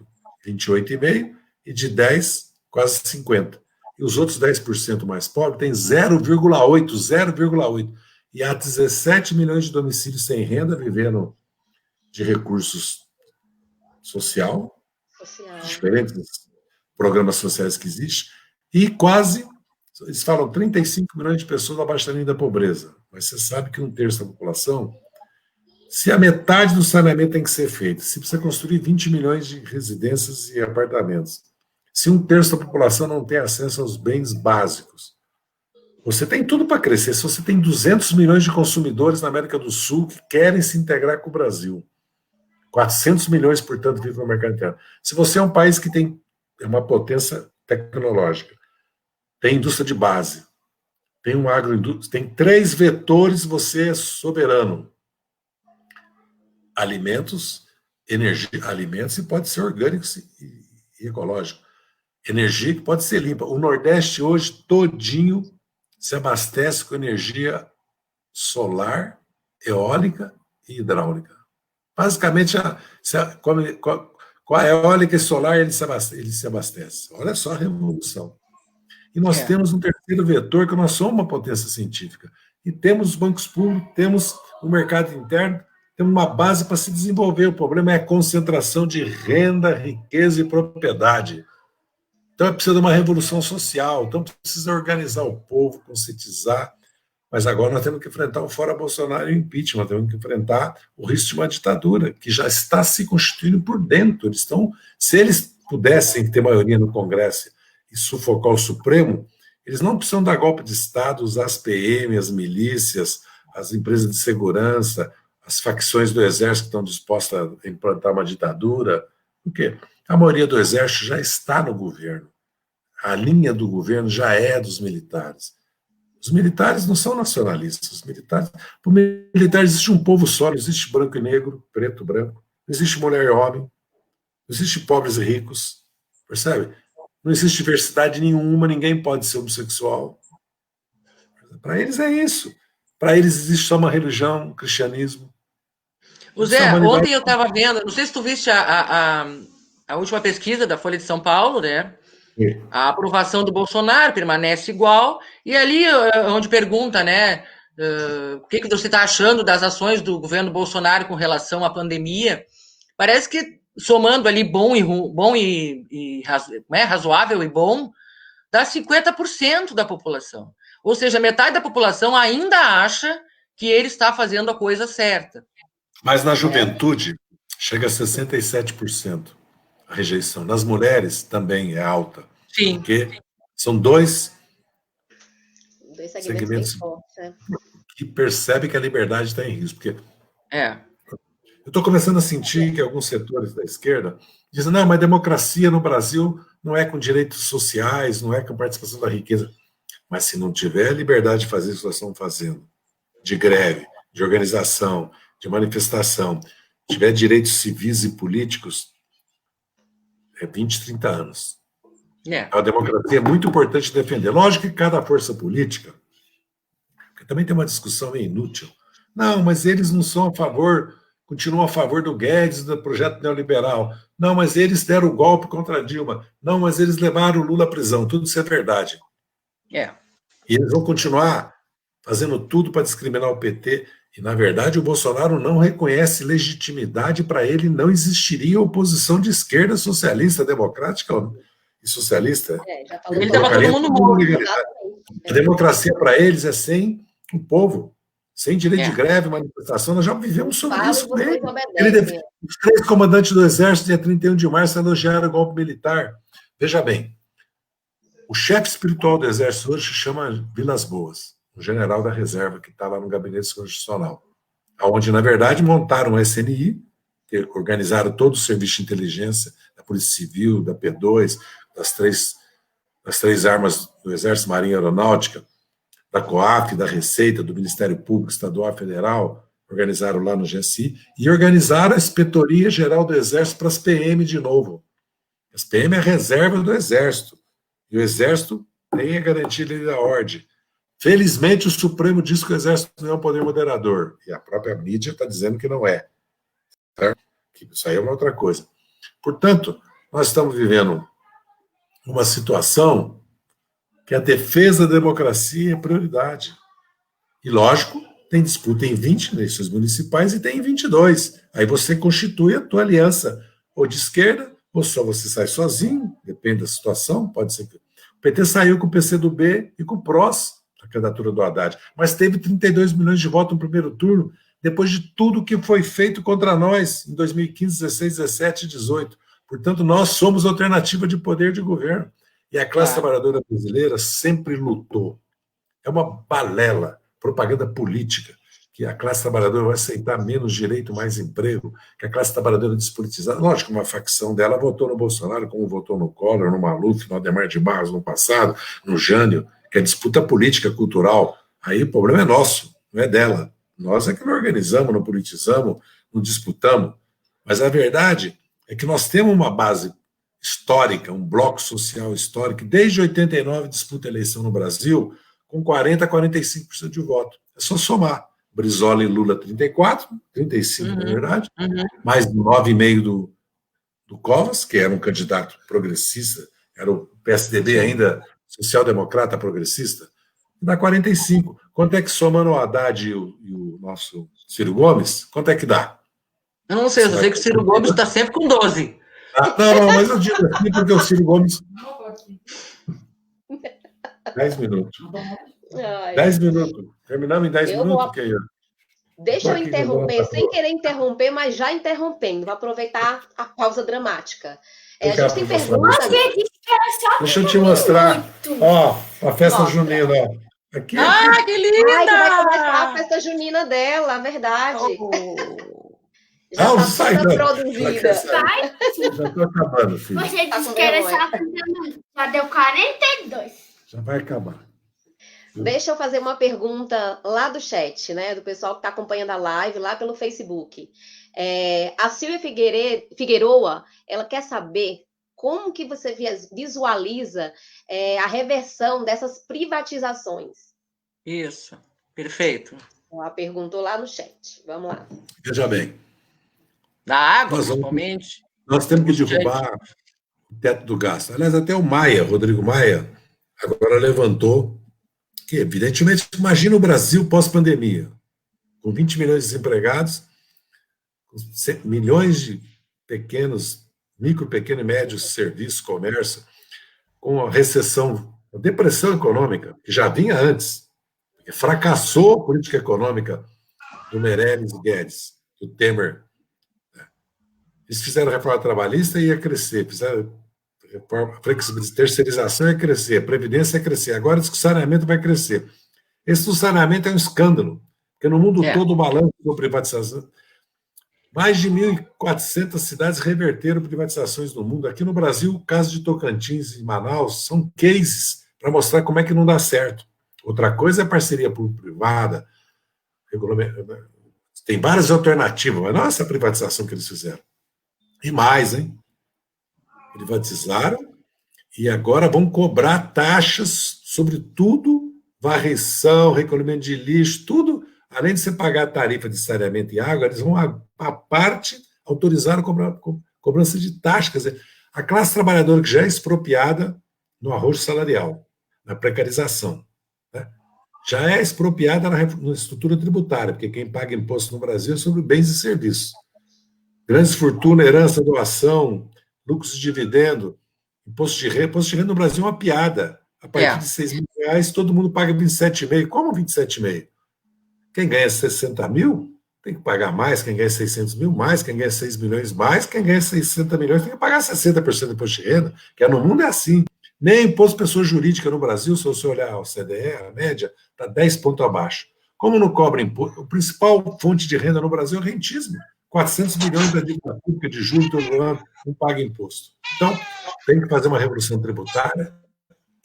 C: 28,5%, e de 10%, quase 50%. E os outros 10% mais pobres têm 0,8%. E há 17 milhões de domicílios sem renda vivendo de recursos social. Diferentes programas sociais que existem, e quase, eles falam 35 milhões de pessoas abaixo da linha da pobreza. Mas você sabe que 1/3 da população, se a metade do saneamento tem que ser feito, se precisa construir 20 milhões de residências e apartamentos, se 1/3 da população não tem acesso aos bens básicos, você tem tudo para crescer. Se você tem 200 milhões de consumidores na América do Sul que querem se integrar com o Brasil, 400 milhões, portanto, vivem no mercado interno. Se você é um país que tem uma potência tecnológica, tem indústria de base, tem um agroindústria, tem 3 vetores, você é soberano. Alimentos, energia, alimentos e pode ser orgânico e ecológico. Energia que pode ser limpa. O Nordeste hoje todinho se abastece com energia solar, eólica e hidráulica. Basicamente, com a eólica e solar ele se abastece. Olha só a revolução. E nós temos um terceiro vetor, que nós somos uma potência científica. E temos os bancos públicos, temos o mercado interno, temos uma base para se desenvolver. O problema é a concentração de renda, riqueza e propriedade. Então, precisa de uma revolução social, então precisa organizar o povo, conscientizar, mas agora nós temos que enfrentar o fora Bolsonaro e o impeachment, nós temos que enfrentar o risco de uma ditadura, que já está se constituindo por dentro. Eles estão, se eles pudessem ter maioria no Congresso e sufocar o Supremo, eles não precisam dar golpe de Estado, usar as PM, as milícias, as empresas de segurança, as facções do Exército que estão dispostas a implantar uma ditadura. Por quê? A maioria do Exército já está no governo. A linha do governo já é dos militares. Os militares não são nacionalistas. Os militares, para o militar existe um povo só, não existe branco e negro, preto e branco, não existe mulher e homem, não existe pobres e ricos, percebe? Não existe diversidade nenhuma, ninguém pode ser homossexual. Para eles é isso. Para eles existe só uma religião, um cristianismo.
B: O Zé, ontem eu estava vendo, não sei se tu viste a última pesquisa da Folha de São Paulo, né? A aprovação do Bolsonaro permanece igual, e ali onde pergunta, né, o que você está achando das ações do governo Bolsonaro com relação à pandemia, parece que somando ali razoável e bom, dá 50% da população. Ou seja, metade da população ainda acha que ele está fazendo a coisa certa.
C: Mas na juventude chega a 67%. A rejeição. Nas mulheres também é alta.
B: Sim.
C: Porque são dois
A: segmentos
C: que percebem que a liberdade está em risco. Porque eu estou começando a sentir que alguns setores da esquerda dizem, não, mas democracia no Brasil não é com direitos sociais, não é com participação da riqueza. Mas se não tiver liberdade de fazer isso que nós estamos fazendo, de greve, de organização, de manifestação, tiver direitos civis e políticos, é 20, 30 anos. A democracia é muito importante defender. Lógico que cada força política, porque também tem uma discussão meio inútil. Não, mas eles não são a favor, continuam a favor do Guedes, do projeto neoliberal. Não, mas eles deram o golpe contra a Dilma. Não, mas eles levaram o Lula à prisão. Tudo isso é verdade. E eles vão continuar fazendo tudo para discriminar o PT. E, na verdade, o Bolsonaro não reconhece legitimidade, para ele não existiria oposição de esquerda socialista, democrática e socialista.
B: Ele estava todo mundo morto.
C: A democracia para eles é sem o povo, sem direito de greve, manifestação. Nós já vivemos sobre isso com ele. Os 3 comandantes do Exército, dia 31 de março, elogiaram o golpe militar. Veja bem, o chefe espiritual do Exército hoje se chama Vilas Boas, um general da reserva que está lá no gabinete constitucional, onde, na verdade, montaram o SNI, que organizaram todo o serviço de inteligência da Polícia Civil, da P2, das três armas do Exército, Marinha e Aeronáutica, da COAF, da Receita, do Ministério Público Estadual Federal, organizaram lá no GSI, e organizaram a Inspetoria Geral do Exército para as PM de novo. As PM é a reserva do Exército, e o Exército tem a garantia da ordem. Felizmente, o Supremo diz que o Exército não é um poder moderador, e a própria mídia está dizendo que não é. Certo? Isso aí é uma outra coisa. Portanto, nós estamos vivendo uma situação que a defesa da democracia é prioridade. E, lógico, tem disputa em 20 eleições municipais e tem em 22. Aí você constitui a tua aliança, ou de esquerda ou só você sai sozinho, depende da situação, pode ser que... O PT saiu com o PCdoB e com o PROS, a candidatura do Haddad, mas teve 32 milhões de votos no primeiro turno, depois de tudo que foi feito contra nós em 2015, 16, 17 e 18. Portanto, nós somos alternativa de poder de governo. E a classe trabalhadora brasileira sempre lutou. É uma balela, propaganda política, que a classe trabalhadora vai aceitar menos direito, mais emprego, que a classe trabalhadora despolitizada. Lógico que uma facção dela votou no Bolsonaro, como votou no Collor, no Maluf, no Adhemar de Barros no passado, no Jânio, que é disputa política, cultural. Aí o problema é nosso, não é dela. Nós é que não organizamos, não politizamos, não disputamos. Mas a verdade é que nós temos uma base histórica, um bloco social histórico, que desde 89 disputa eleição no Brasil com 40% a 45% de voto. É só somar. Brizola e Lula, 34%, 35%, na verdade, mais 9,5% do Covas, que era um candidato progressista, era o PSDB ainda social-democrata progressista, dá 45%. Quanto é que soma no Haddad e o nosso Ciro Gomes? Quanto é que dá?
B: Eu não sei, eu sei que o Ciro Gomes está sempre com 12%.
C: Não, mas eu digo aqui porque o Ciro Gomes... 10 minutos. 10 minutos. Terminamos em 10 minutos, Keia?
A: Deixa eu interromper, sem querer interromper, mas já interrompendo. Vou aproveitar a pausa dramática. A gente tem perguntas.
C: Deixa eu te mostrar. Ó, a festa junina. Aqui.
B: Que linda!
A: Ai, que vai começar a festa junina dela, verdade. Já está toda produzida.
C: Já estou acabando, filho.
D: Você disse que era só... Já deu 42.
C: Já vai acabar.
A: Deixa eu fazer uma pergunta lá do chat, né? Do pessoal que está acompanhando a live lá pelo Facebook. A Silvia Figueroa, ela quer saber como que você visualiza a reversão dessas privatizações.
B: Isso, perfeito.
A: Ela perguntou lá no chat. Vamos lá.
C: Veja bem.
B: Da água, principalmente.
C: Nós temos que derrubar o teto do gasto. Aliás, até o Maia, Rodrigo Maia, agora levantou que, evidentemente, imagina o Brasil pós-pandemia, com 20 milhões de desempregados, com milhões de pequenos, micro, pequeno e médios serviços, comércio, com a recessão, a depressão econômica, que já vinha antes, porque fracassou a política econômica do Meirelles e Guedes, do Temer. Eles fizeram reforma trabalhista e ia crescer, fizeram terceirização ia crescer, a previdência ia crescer, agora diz que o saneamento vai crescer. Esse do saneamento é um escândalo, porque no mundo todo o balanço da privatização, mais de 1.400 cidades reverteram privatizações no mundo. Aqui no Brasil, o caso de Tocantins e Manaus são cases para mostrar como é que não dá certo. Outra coisa é parceria público-privada, tem várias alternativas, mas não essa privatização que eles fizeram. E mais, hein? Privatizaram e agora vão cobrar taxas sobre tudo, varrição, recolhimento de lixo, tudo. Além de você pagar a tarifa de saneamento e água, eles vão, à parte, autorizaram a cobrança de taxas. Quer dizer, a classe trabalhadora que já é expropriada no arrojo salarial, na precarização, né? Já é expropriada na estrutura tributária, porque quem paga imposto no Brasil é sobre bens e serviços. Grandes fortunas, herança, doação, lucros de dividendo, imposto de renda. Imposto de renda no Brasil é uma piada. A partir de R$6.000, todo mundo paga 27,5. Como 27,5? Quem ganha 60 mil tem que pagar mais, quem ganha 600 mil mais, quem ganha 6 milhões mais, quem ganha 60 milhões tem que pagar 60% do imposto de renda, que no mundo é assim. Nem imposto de pessoa jurídica no Brasil, se você olhar o CDE, a média, está 10 pontos abaixo. Como não cobra imposto? A principal fonte de renda no Brasil é o rentismo. 400 milhões da dívida pública de juros todo ano não paga imposto. Então, tem que fazer uma revolução tributária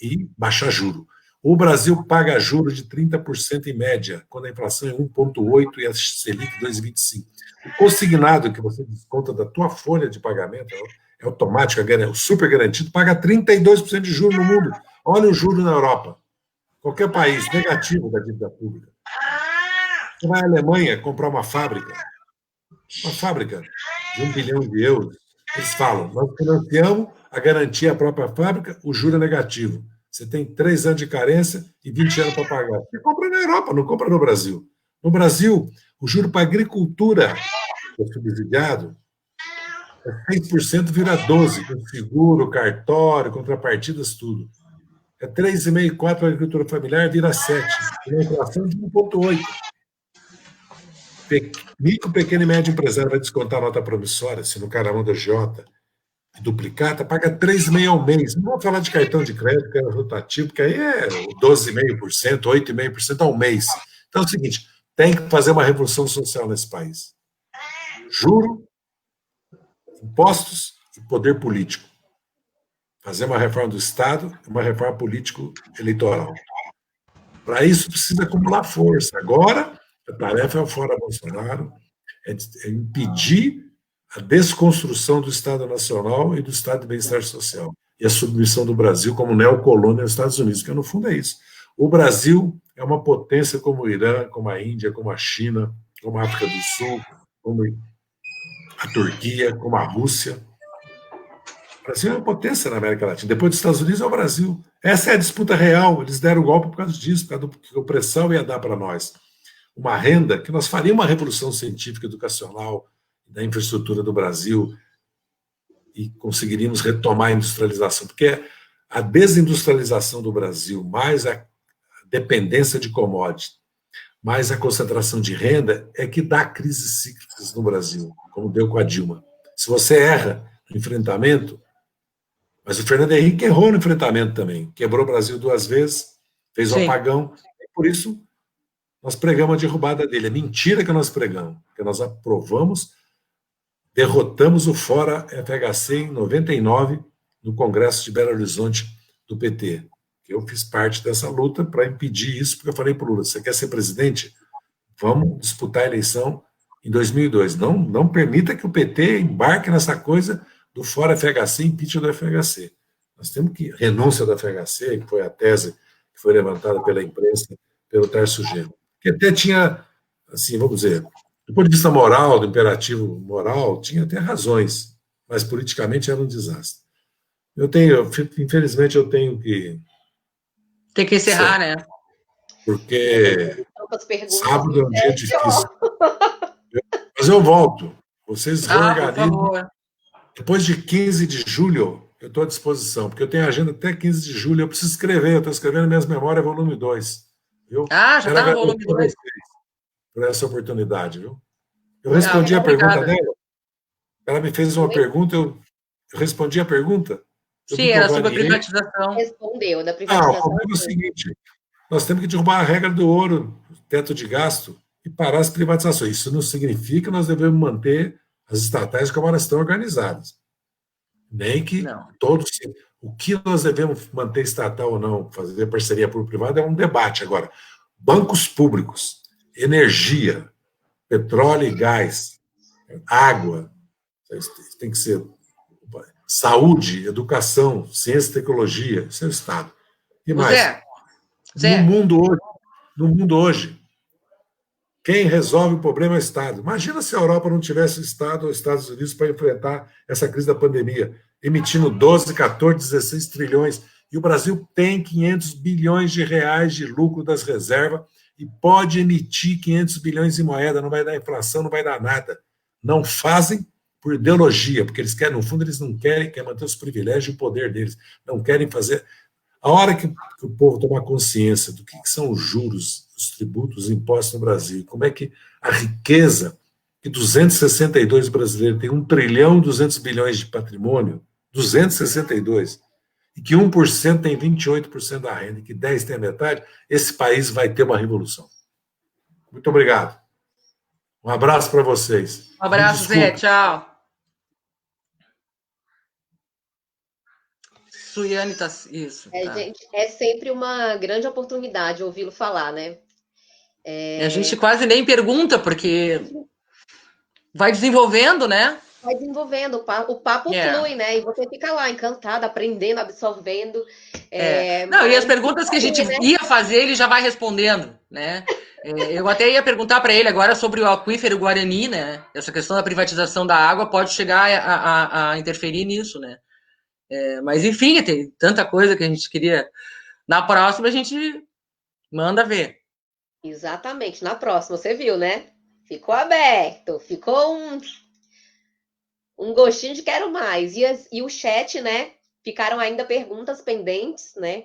C: e baixar juro. O Brasil paga juros de 30% em média, quando a inflação é 1,8% e a Selic 2,25%. O consignado que você desconta da tua folha de pagamento é automático, o super garantido, paga 32% de juros no mundo. Olha o juro na Europa. Qualquer país negativo da dívida pública. Você vai à Alemanha comprar uma fábrica de €1 bilhão. Eles falam, nós financiamos a garantia à própria fábrica, o juro é negativo. Você tem 3 anos de carência e 20 anos para pagar. Você compra na Europa, não compra no Brasil. No Brasil, o juro para a agricultura, que é subsidiado, 6% vira 12%, com seguro, cartório, contrapartidas, tudo. É 3,5%, 4% para a agricultura familiar, vira 7%. Uma inflação de 1,8%. Micro, pequeno e médio empresário vai descontar a nota promissória, se no cartão da Jota duplicata, paga 3,5% ao mês. Não vou falar de cartão de crédito, que é rotativo, porque aí é 12,5%, 8,5% ao mês. Então é o seguinte, tem que fazer uma revolução social nesse país. Juro, impostos e poder político. Fazer uma reforma do Estado e uma reforma político-eleitoral. Para isso, precisa acumular força. Agora, a tarefa é o fora Bolsonaro, é impedir a desconstrução do Estado Nacional e do Estado de Bem-Estar Social e a submissão do Brasil como neocolônia aos Estados Unidos, que no fundo é isso. O Brasil é uma potência como o Irã, como a Índia, como a China, como a África do Sul, como a Turquia, como a Rússia. O Brasil é uma potência na América Latina. Depois dos Estados Unidos é o Brasil. Essa é a disputa real. Eles deram o golpe por causa disso, por causa do que a opressão ia dar para nós. Uma renda que nós faríamos uma revolução científica, educacional, da infraestrutura do Brasil e conseguiríamos retomar a industrialização, porque a desindustrialização do Brasil, mais a dependência de commodities, mais a concentração de renda, é que dá crises cíclicas no Brasil, como deu com a Dilma. Se você erra no enfrentamento, mas o Fernando Henrique errou no enfrentamento também, quebrou o Brasil 2 vezes, fez um apagão, e por isso nós pregamos a derrubada dele. É mentira que nós pregamos, porque nós aprovamos, derrotamos o Fora FHC em 99, no Congresso de Belo Horizonte do PT. Eu fiz parte dessa luta para impedir isso, porque eu falei para o Lula, você quer ser presidente? Vamos disputar a eleição em 2002. Não permita que o PT embarque nessa coisa do Fora FHC, impeachment do FHC. Nós temos que, renúncia do FHC, que foi a tese que foi levantada pela imprensa, pelo Tarso Genro, que até tinha, assim, vamos dizer, do ponto de vista moral, do imperativo moral, tinha até razões, mas politicamente era um desastre. Infelizmente, eu tenho que...
B: Tem que encerrar, né?
C: Porque sábado é um dia difícil. Mas eu volto. Vocês reorganizam. Depois de 15 de julho, eu estou à disposição, porque eu tenho agenda até 15 de julho, eu preciso escrever, eu estou escrevendo Minhas Memórias, volume 2. Viu?
B: Já está no volume 2.
C: Por essa oportunidade, viu? Eu respondi a pergunta dela. Ela me fez uma pergunta, eu respondi a pergunta.
B: Sim, era sobre a privatização.
A: Respondeu, da privatização.
C: Comigo é o seguinte, nós temos que derrubar a regra do ouro, teto de gasto, e parar as privatizações. Isso não significa que nós devemos manter as estatais como elas estão organizadas. Nem que todos... O que nós devemos manter estatal ou não, fazer parceria público-privada, é um debate. Agora, bancos públicos, energia, petróleo e gás, água, tem que ser saúde, educação, ciência e tecnologia, isso é o Estado. E mais,
B: Zé.
C: No mundo hoje, quem resolve o problema é o Estado. Imagina se a Europa não tivesse o Estado ou os Estados Unidos para enfrentar essa crise da pandemia, emitindo 12, 14, 16 trilhões, e o Brasil tem 500 bilhões de reais de lucro das reservas e pode emitir 500 bilhões em moeda, não vai dar inflação, não vai dar nada. Não fazem por ideologia, porque eles querem, no fundo, eles não querem manter os privilégios e o poder deles, não querem fazer... A hora que o povo tomar consciência do que são os juros, os tributos, os impostos no Brasil, como é que a riqueza que 262 brasileiros têm 1 trilhão e 200 bilhões de patrimônio, 262, e que 1% tem 28% da renda, e que 10% tem a metade, esse país vai ter uma revolução. Muito obrigado. Um abraço para vocês.
B: Um abraço, Zé. Tchau. Suiane está... Isso. Tá.
A: Gente, é sempre uma grande oportunidade ouvi-lo falar, né?
B: A gente quase nem pergunta, porque vai desenvolvendo, né?
A: Vai desenvolvendo, o papo flui, né? E você fica lá, encantado, aprendendo, absorvendo.
B: Não, e as perguntas que a gente ia fazer, ele já vai respondendo, né? Eu até ia perguntar para ele agora sobre o aquífero Guarani, né? Essa questão da privatização da água pode chegar a interferir nisso, né? Mas, enfim, tem tanta coisa que a gente queria... Na próxima, a gente manda ver.
A: Exatamente. Na próxima, você viu, né? Ficou aberto. Ficou um gostinho de quero mais. E o chat, né? Ficaram ainda perguntas pendentes, né?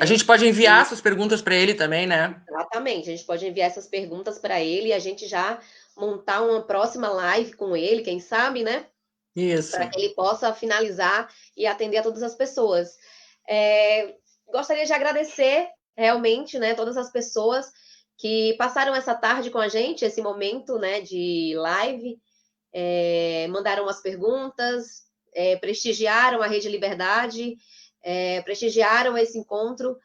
B: A gente pode enviar essas perguntas para ele também, né?
A: Exatamente. A gente pode enviar essas perguntas para ele e a gente já montar uma próxima live com ele, quem sabe, né?
B: Isso.
A: Para que ele possa finalizar e atender a todas as pessoas. Gostaria de agradecer realmente, né, todas as pessoas que passaram essa tarde com a gente, esse momento, né, de live, mandaram as perguntas, prestigiaram a Rede Liberdade, prestigiaram esse encontro,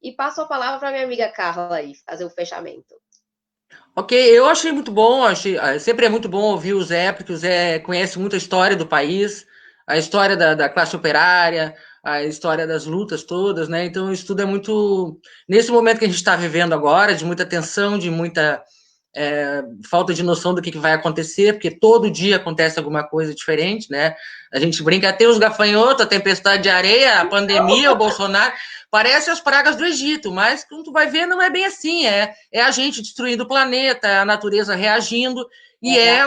A: e passo a palavra para minha amiga Carla aí, fazer o fechamento.
B: Ok, eu achei muito bom, sempre é muito bom ouvir o Zé, porque o Zé conhece muito a história do país, a história da classe operária, a história das lutas todas, né? Então, isso tudo é muito... Nesse momento que a gente está vivendo agora, de muita tensão, de muita falta de noção do que vai acontecer, porque todo dia acontece alguma coisa diferente, né? A gente brinca até os gafanhotos, a tempestade de areia, a pandemia, o Bolsonaro... Parece as pragas do Egito, mas quando tu vai ver, não é bem assim. É a gente destruindo o planeta, é a natureza reagindo, e é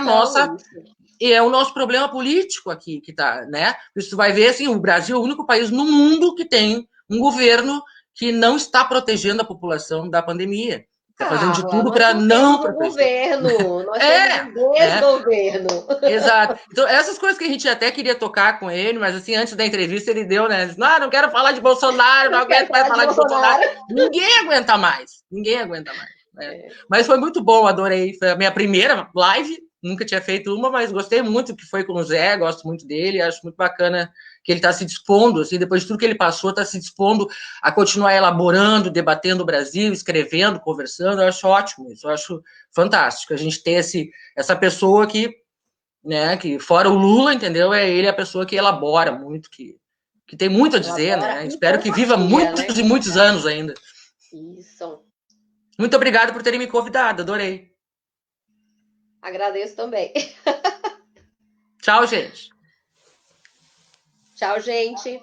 B: o nosso problema político aqui que tá, né? Tu vai ver assim, o Brasil é o único país no mundo que tem um governo que não está protegendo a população da pandemia. Está fazendo de tudo para não proteger.
A: Nós temos um desgoverno.
B: Exato. Então, essas coisas que a gente até queria tocar com ele, mas assim, antes da entrevista ele deu, né? Não quero falar de Bolsonaro, não aguento mais falar de Bolsonaro. Ninguém aguenta mais. Né? Mas foi muito bom, adorei. Foi a minha primeira live, nunca tinha feito uma, mas gostei muito que foi com o Zé, gosto muito dele, acho muito bacana que ele está se dispondo, assim, depois de tudo que ele passou, está se dispondo a continuar elaborando, debatendo o Brasil, escrevendo, conversando. Eu acho ótimo isso, eu acho fantástico a gente ter essa pessoa que, né, que fora o Lula, entendeu? É ele a pessoa que elabora muito, que tem muito a dizer, né? Espero que viva muitos e muitos anos ainda.
A: Isso.
B: Muito obrigado por terem me convidado, adorei.
A: Agradeço também.
B: Tchau, gente.
A: Tchau, gente.